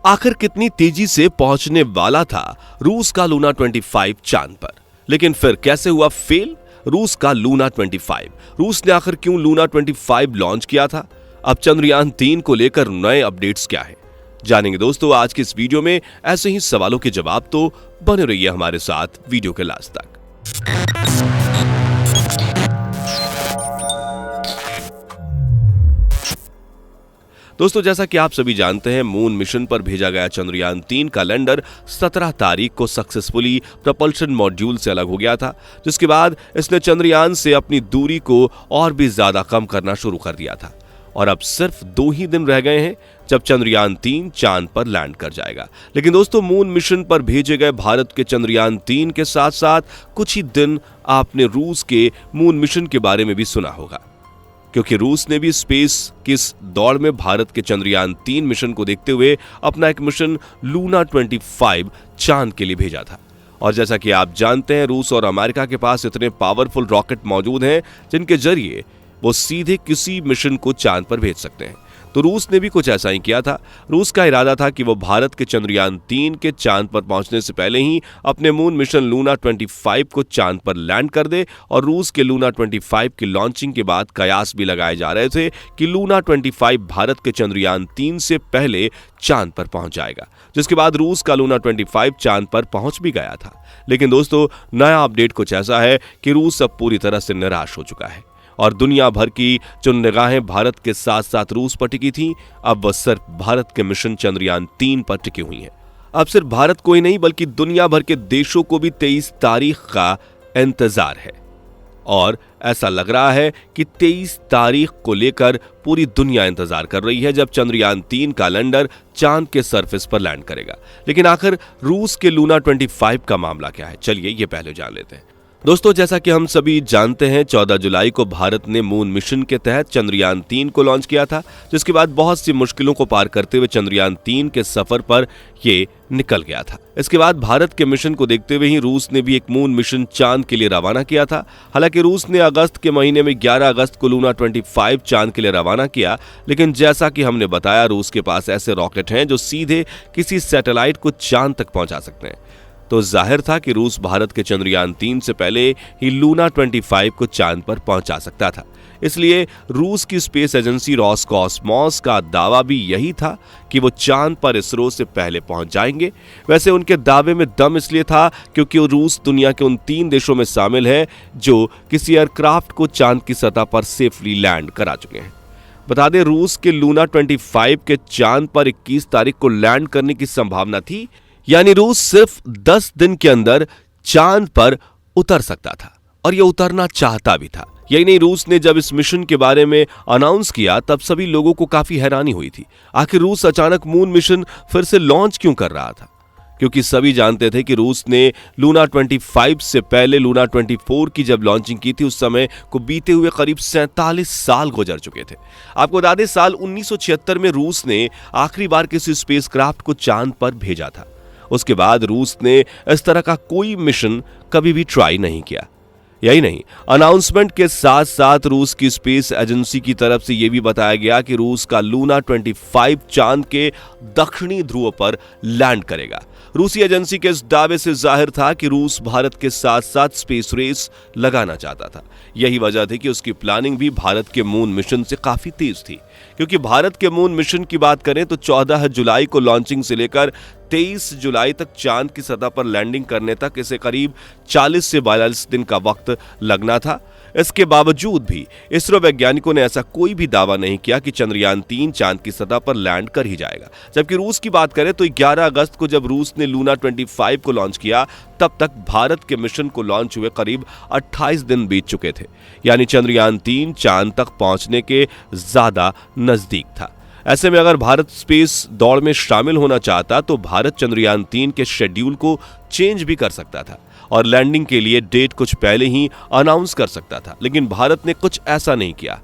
आखिर कितनी तेजी से पहुंचने वाला था रूस का लूना 25 चांद पर, लेकिन फिर कैसे हुआ फेल रूस का लूना 25? रूस ने आखिर क्यों लूना 25 लॉन्च किया था? अब चंद्रयान 3 को लेकर नए अपडेट्स क्या हैं, जानेंगे दोस्तों आज के इस वीडियो में। ऐसे ही सवालों के जवाब तो बने रहिए हमारे साथ वीडियो के लास्ट तक। दोस्तों जैसा कि आप सभी जानते हैं, मून मिशन पर भेजा गया चंद्रयान 3 का लैंडर 17 तारीख को सक्सेसफुली प्रपल्शन मॉड्यूल से अलग हो गया था, जिसके बाद इसने चंद्रयान से अपनी दूरी को और भी ज्यादा कम करना शुरू कर दिया था। और अब सिर्फ 2 ही दिन रह गए हैं जब चंद्रयान 3 चांद पर लैंड कर जाएगा। लेकिन दोस्तों मून मिशन पर भेजे गए भारत के चंद्रयान 3 के साथ साथ कुछ ही दिन आपने रूस के मून मिशन के बारे में भी सुना होगा, क्योंकि रूस ने भी स्पेस की इस दौड़ में भारत के चंद्रयान 3 मिशन को देखते हुए अपना एक मिशन लूना 25 चांद के लिए भेजा था। और जैसा कि आप जानते हैं, रूस और अमेरिका के पास इतने पावरफुल रॉकेट मौजूद हैं जिनके जरिए वो सीधे किसी मिशन को चांद पर भेज सकते हैं। तो रूस ने भी कुछ ऐसा ही किया था। रूस का इरादा था कि वो भारत के चंद्रयान 3 के चांद पर पहुंचने से पहले ही अपने मून मिशन लूना 25 को चांद पर लैंड कर दे। और रूस के लूना 25 की लॉन्चिंग के बाद कयास भी लगाए जा रहे थे कि लूना 25 भारत के चंद्रयान 3 से पहले चांद पर पहुंच जाएगा, जिसके बाद रूस का लूना 25 चांद पर पहुंच भी गया था। लेकिन दोस्तों नया अपडेट कुछ ऐसा है कि रूस अब पूरी तरह से निराश हो चुका है और दुनिया भर की जो निगाहें भारत के साथ साथ रूस पर टिकी थी, अब वह सिर्फ भारत के मिशन चंद्रयान 3 पर टिकी हुई हैं। अब सिर्फ भारत को ही नहीं बल्कि दुनिया भर के देशों को भी 23 तारीख का इंतजार है। और ऐसा लग रहा है कि 23 तारीख को लेकर पूरी दुनिया इंतजार कर रही है जब चंद्रयान 3 का लैंडर चांद के सरफेस पर लैंड करेगा। लेकिन आखिर रूस के लूना 25 का मामला क्या है, चलिए ये पहले जान लेते हैं। दोस्तों जैसा कि हम सभी जानते हैं, 14 जुलाई को भारत ने मून मिशन के तहत चंद्रयान 3 को लॉन्च किया था, जिसके बाद बहुत सी मुश्किलों को पार करते हुए चंद्रयान 3 के सफर पर ये निकल गया था। इसके बाद भारत के मिशन को देखते हुए ही रूस ने भी एक मून मिशन चांद के लिए रवाना किया था। हालांकि रूस ने अगस्त के महीने में 11 अगस्त को लूना 25 चांद के लिए रवाना किया, लेकिन जैसा कि हमने बताया, रूस के पास ऐसे रॉकेट हैं जो सीधे किसी सैटेलाइट को चांद तक पहुंचा सकते हैं। तो जाहिर था कि रूस भारत के चंद्रयान 3 से पहले ही लूना 25 को चांद पर पहुंचा सकता था। इसलिए रूस की स्पेस एजेंसी रोसकॉस्मोस का दावा भी यही था कि वो चांद पर इसरो से पहले पहुंच जाएंगे। वैसे उनके दावे में दम इसलिए था क्योंकि रूस दुनिया के उन 3 देशों में शामिल है जो किसी एयरक्राफ्ट को चांद की सतह पर सेफली लैंड करा चुके हैं। बता दें, रूस के लूना 25 के चांद पर 21 तारीख को लैंड करने की संभावना थी, यानी रूस सिर्फ 10 दिन के अंदर चांद पर उतर सकता था और यह उतरना चाहता भी था। यही नहीं, रूस ने जब इस मिशन के बारे में अनाउंस किया तब सभी लोगों को काफी हैरानी हुई थी। आखिर रूस अचानक मून मिशन फिर से लॉन्च क्यों कर रहा था? क्योंकि सभी जानते थे कि रूस ने लूना 25 से पहले लूना 24 की जब लॉन्चिंग की थी, उस समय को बीते हुए करीब 47 साल गुजर चुके थे। आपको बता दें, साल 1976 में रूस ने आखिरी बार किसी स्पेसक्राफ्ट को चांद पर भेजा था। उसके बाद रूस ने इस तरह का कोई मिशन कभी भी ट्राई नहीं किया। यही नहीं, अनाउंसमेंट के साथ साथ रूस की स्पेस एजेंसी की तरफ से यह भी बताया गया कि रूस का लूना 25 चांद के दक्षिणी ध्रुव पर लैंड करेगा। रूसी एजेंसी के इस दावे से जाहिर था कि रूस भारत के साथ साथ स्पेस रेस लगाना चाहता था। यही वजह थी कि उसकी प्लानिंग भी भारत के मून मिशन से काफी तेज थी। क्योंकि भारत के मून मिशन की बात करें तो 14 जुलाई को लॉन्चिंग से लेकर 23 जुलाई तक चांद की सतह पर लैंडिंग करने तक इसे करीब 40 से 42 दिन का वक्त लगना था। इसके बावजूद भी इसरो वैज्ञानिकों ने ऐसा कोई भी दावा नहीं किया कि चंद्रयान 3 चांद की सतह पर लैंड कर ही जाएगा। जबकि रूस की बात करें तो 11 अगस्त को जब रूस ने लूना 25 को लॉन्च किया, तब तक भारत के मिशन को लॉन्च हुए करीब 28 दिन बीत चुके थे, यानी चंद्रयान 3 चांद तक पहुंचने के ज्यादा नजदीक था। ऐसे में अगर भारत स्पेस दौड़ में शामिल होना चाहता तो भारत चंद्रयान 3 के शेड्यूल को चेंज भी कर सकता था और लैंडिंग के लिए डेट कुछ पहले ही अनाउंस कर सकता था। लेकिन भारत ने कुछ ऐसा नहीं किया,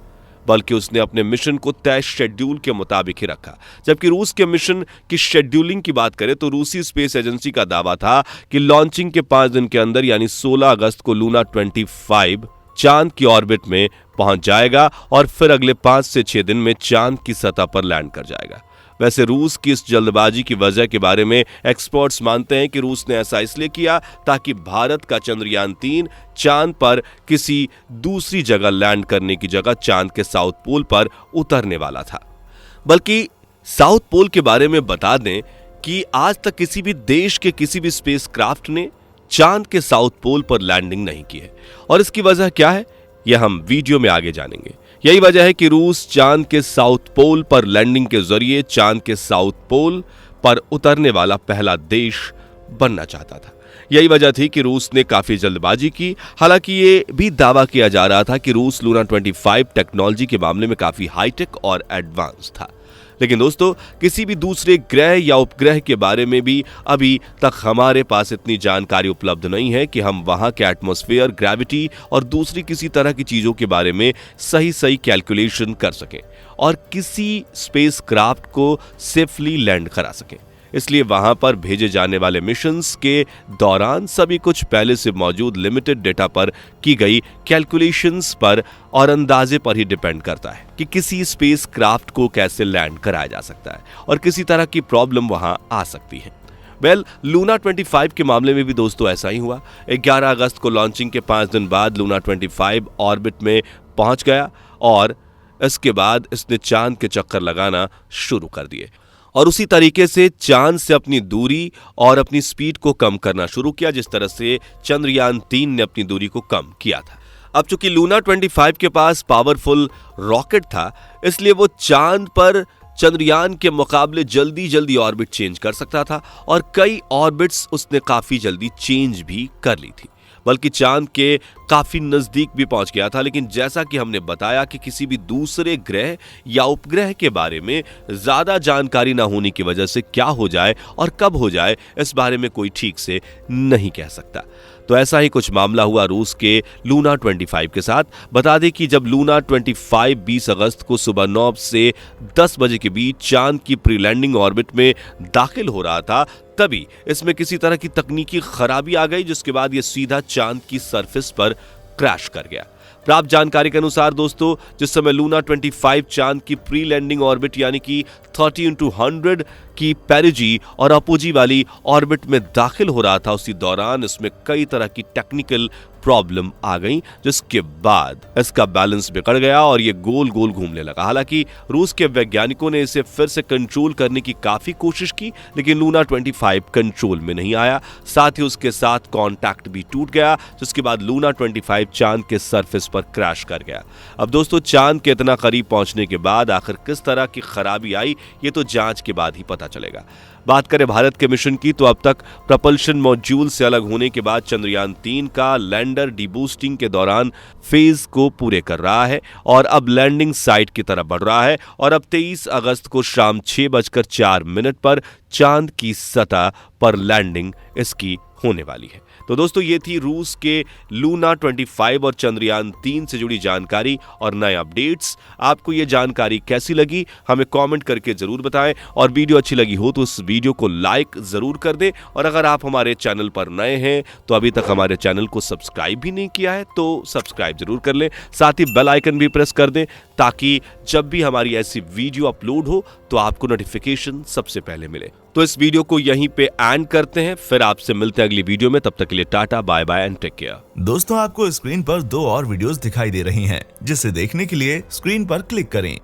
बल्कि उसने अपने मिशन को तय शेड्यूल के मुताबिक ही रखा। जबकि रूस के मिशन की शेड्यूलिंग की बात करें तो रूसी स्पेस एजेंसी का दावा था कि लॉन्चिंग के 5 दिन के अंदर यानी 16 अगस्त को लूना 25 चांद की ऑर्बिट में पहुंच जाएगा और फिर अगले 5 से 6 दिन में चांद की सतह पर लैंड कर जाएगा। वैसे रूस की इस जल्दबाजी की वजह के बारे में एक्सपर्ट्स मानते हैं कि रूस ने ऐसा इसलिए किया ताकि भारत का चंद्रयान-3 चांद पर किसी दूसरी जगह लैंड करने की जगह चांद के साउथ पोल पर उतरने वाला था। बल्कि साउथ पोल के बारे में बता दें कि आज तक किसी भी देश के किसी भी स्पेसक्राफ्ट ने चांद के साउथ पोल पर लैंडिंग नहीं की है। और इसकी वजह क्या है, यह हम वीडियो में आगे जानेंगे। यही वजह है कि रूस चांद के साउथ पोल पर लैंडिंग के जरिए चांद के साउथ पोल पर उतरने वाला पहला देश बनना चाहता था। यही वजह थी कि रूस ने काफी जल्दबाजी की। हालांकि ये भी दावा किया जा रहा था कि रूस लूना 25 टेक्नोलॉजी के मामले में काफी हाईटेक और एडवांस था। लेकिन दोस्तों, किसी भी दूसरे ग्रह या उपग्रह के बारे में भी अभी तक हमारे पास इतनी जानकारी उपलब्ध नहीं है कि हम वहां के एटमॉस्फेयर, ग्रेविटी और दूसरी किसी तरह की चीजों के बारे में सही कैलकुलेशन कर सकें और किसी स्पेसक्राफ्ट को सेफली लैंड करा सकें। इसलिए वहां पर भेजे जाने वाले मिशंस के दौरान सभी कुछ पहले से मौजूद लिमिटेड डेटा पर की गई कैलकुलेशंस पर और अंदाजे पर ही डिपेंड करता है कि किसी स्पेसक्राफ्ट को कैसे लैंड कराया जा सकता है और किसी तरह की प्रॉब्लम वहां आ सकती है। लूना 25 के मामले में भी दोस्तों ऐसा ही हुआ। 11 अगस्त को लॉन्चिंग के 5 दिन बाद लूना 25 ऑर्बिट में पहुंच गया और इसके बाद इसने चांद के चक्कर लगाना शुरू कर दिए और उसी तरीके से चांद से अपनी दूरी और अपनी स्पीड को कम करना शुरू किया, जिस तरह से चंद्रयान-3 ने अपनी दूरी को कम किया था। अब चूंकि लूना 25 के पास पावरफुल रॉकेट था, इसलिए वो चांद पर चंद्रयान के मुकाबले जल्दी ऑर्बिट चेंज कर सकता था और कई ऑर्बिट्स उसने काफी जल्दी चेंज भी कर ली थी, बल्कि चांद के काफी नजदीक भी पहुंच गया था। लेकिन जैसा कि हमने बताया कि किसी भी दूसरे ग्रह या उपग्रह के बारे में ज्यादा जानकारी ना होने की वजह से क्या हो जाए और कब हो जाए, इस बारे में कोई ठीक से नहीं कह सकता। तो ऐसा ही कुछ मामला हुआ रूस के लूना 25 के साथ। बता दें कि जब लूना 25 20 अगस्त को सुबह 9 से 10 बजे के बीच चांद की प्री लैंडिंग ऑर्बिट में दाखिल हो रहा था, तभी इसमें किसी तरह की तकनीकी खराबी आ गई, जिसके बाद यह सीधा चांद की सरफेस पर क्रैश कर गया। प्राप्त जानकारी के अनुसार दोस्तों, जिस समय लूना 25 चांद की प्री लैंडिंग ऑर्बिट यानी कि 30x100 की पेरिजी और अपोजी वाली ऑर्बिट में दाखिल हो रहा था, उसी दौरान इसमें कई तरह की टेक्निकल प्रॉब्लम आ गई, जिसके बाद इसका बैलेंस बिगड़ गया और ये गोल घूमने लगा। हालांकि रूस के वैज्ञानिकों ने इसे फिर से कंट्रोल करने की काफी कोशिश की, लेकिन लूना 25 कंट्रोल में नहीं आया। साथ ही उसके साथ कांटेक्ट भी टूट गया, जिसके बाद लूना 25 चांद के सरफेस पर क्रैश कर गया। अब दोस्तों, चांद के इतना करीब पहुंचने के बाद आखिर किस तरह की खराबी आई, ये तो जांच के बाद ही पता चलेगा। बात करें भारत के मिशन की, तो अब तक प्रपल्शन मॉड्यूल से अलग होने के बाद चंद्रयान-3 का लैंडर डीबूस्टिंग के दौरान फेज को पूरे कर रहा है और अब लैंडिंग साइट की तरफ बढ़ रहा है और अब 23 अगस्त को शाम 6:04 पर चांद की सतह पर लैंडिंग इसकी होने वाली है। तो दोस्तों, ये थी रूस के लूना 25 और चंद्रयान-3 से जुड़ी जानकारी और नए अपडेट्स। आपको ये जानकारी कैसी लगी, हमें कमेंट करके जरूर बताएं और वीडियो अच्छी लगी हो तो इस वीडियो को लाइक जरूर कर दें और अगर आप हमारे चैनल पर नए हैं तो अभी तक हमारे चैनल को सब्सक्राइब भी नहीं किया है तो सब्सक्राइब जरूर कर लें। साथ ही बेल आइकन भी प्रेस कर दें ताकि जब भी हमारी ऐसी वीडियो अपलोड हो तो आपको नोटिफिकेशन सबसे पहले मिले। तो इस वीडियो को यहीं पे एंड करते हैं, फिर आपसे मिलते हैं अगली वीडियो में। तब तक के लिए tata, bye bye and take care. दोस्तों, आपको स्क्रीन पर 2 और वीडियोस दिखाई दे रही हैं, जिसे देखने के लिए स्क्रीन पर क्लिक करें।